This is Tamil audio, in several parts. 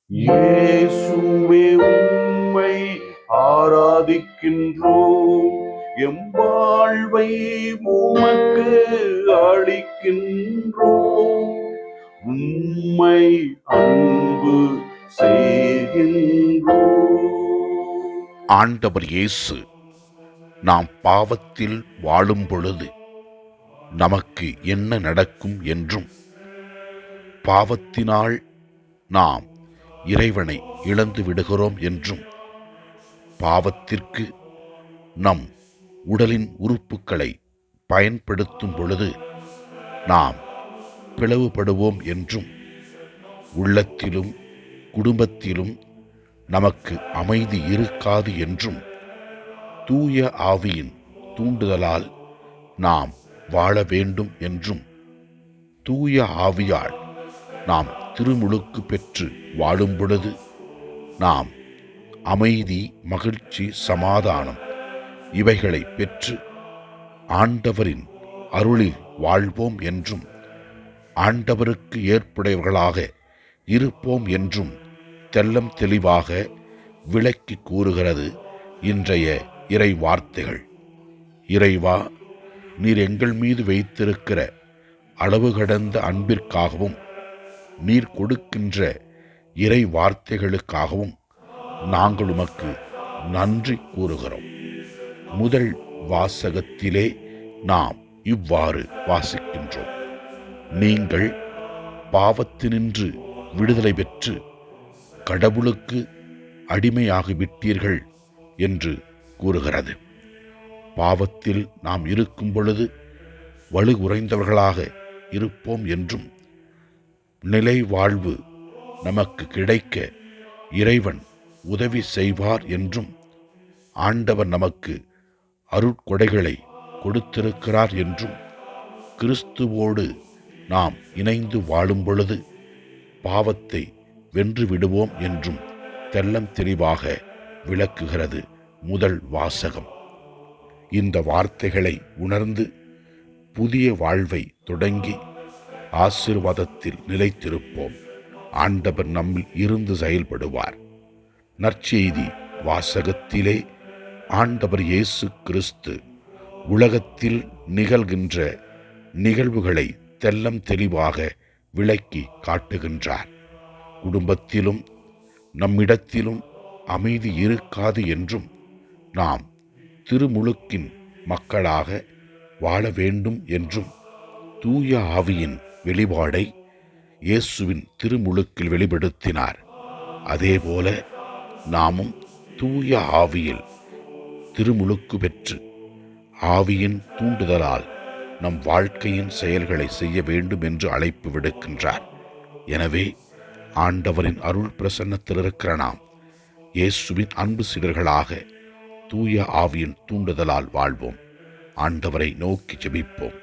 இயேசுவே உம்மை ஆராதிக்கின்றோம், எம் வாழ்வை உமக்கு அளிக்கின்றோம், உம்மை அன்பு செய்கின்றோம். ஆண்டவர் இயேசு நாம் பாவத்தில் வாழும் பொழுது நமக்கு என்ன நடக்கும் என்றும், பாவத்தினால் நாம் இறைவனை இழந்து விடுகிறோம் என்றும், பாவத்திற்கு நம் உடலின் உறுப்புகளை பயன்படுத்தும் பொழுது நாம் பிளவுபடுவோம் என்றும், உள்ளத்திலும் குடும்பத்திலும் நமக்கு அமைதி இருக்காது என்றும், தூய ஆவியின் தூண்டுதலால் நாம் வாழ வேண்டும் என்றும், தூய ஆவியால் நாம் திருமுழுக்கு பெற்று வாழும் பொழுது நாம் அமைதி, மகிழ்ச்சி, சமாதானம் இவைகளை பெற்று ஆண்டவரின் அருளில் வாழ்வோம் என்றும், ஆண்டவருக்கு ஏற்புடையவர்களாக இருப்போம் என்றும் தெல்லம் தெளிவாக விளக்கி கூறுகிறது இன்றைய இறை வார்த்தைகள். இறைவா, நீர் எங்கள் மீது வைத்திருக்கிற அளவு கடந்த அன்பிற்காகவும், நீர் கொடுக்கின்ற இறை வார்த்தைகளுக்காகவும் நாங்கள் உமக்கு நன்றி கூறுகிறோம். முதல் வாசகத்திலே நாம் இவ்வாறு வாசிக்கின்றோம்: நீங்கள் பாவத்தினின்று விடுதலை பெற்று கடவுளுக்கு அடிமையாகிவிட்டீர்கள் என்று கூறுகிறது. பாவத்தில் நாம் இருக்கும் பொழுது வலு குறைந்தவர்களாக இருப்போம் என்றும், நிலை வாழ்வு நமக்கு கிடைக்க இறைவன் உதவி செய்வார் என்றும், ஆண்டவர் நமக்கு அருட்கொடைகளை கொடுத்திருக்கிறார் என்றும், கிறிஸ்துவோடு நாம் இணைந்து வாழும் பொழுது பாவத்தை வென்று விடுவோம் என்றும் தெல்லம் தெளிவாக விளக்குகிறது முதல் வாசகம். இந்த வார்த்தைகளை உணர்ந்து புதிய வாழ்வை தொடங்கி ஆசீர்வாதத்தில் நிலைத்திருப்போம். ஆண்டவர் நம்மில் இருந்து செயல்படுவார். நற்செய்தி வாசகத்திலே ஆண்டவர் இயேசு கிறிஸ்து உலகத்தில் நிகழ்கின்ற நிகழ்வுகளை தெல்லம் தெளிவாக விளக்கி காட்டுகின்றார். குடும்பத்திலும் நம்மிடத்திலும் அமைதி இருக்காது என்றும், நாம் திருமுழுக்கின் மக்களாக வாழ வேண்டும் என்றும், தூய ஆவியின் வெளிப்பாடை இயேசுவின் திருமுழுக்கில் வெளிப்படுத்தினார். அதேபோல நாமும் தூய ஆவியில் திருமுழுக்கு பெற்று ஆவியின் தூண்டுதலால் நம் வாழ்க்கையின் செயல்களை செய்ய வேண்டும் என்று அழைப்பு விடுக்கின்றார். எனவே ஆண்டவரின் அருள் பிரசன்னத்தில் இருக்கிற நாம் இயேசுவின் அன்பு சீடர்களாக தூய ஆவியின் தூண்டுதலால் வாழ்வோம். ஆண்டவரை நோக்கி ஜெபிப்போம்.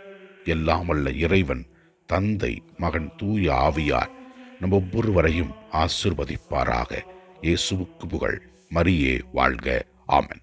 எல்லாம் வல்ல இறைவன், தந்தை, மகன், தூய ஆவியார் நம் ஒவ்வொருவரையும் ஆசீர்வதிப்பாராக. இயேசுவுக்கு புகழ். மரியே வாழ்க. ஆமென்.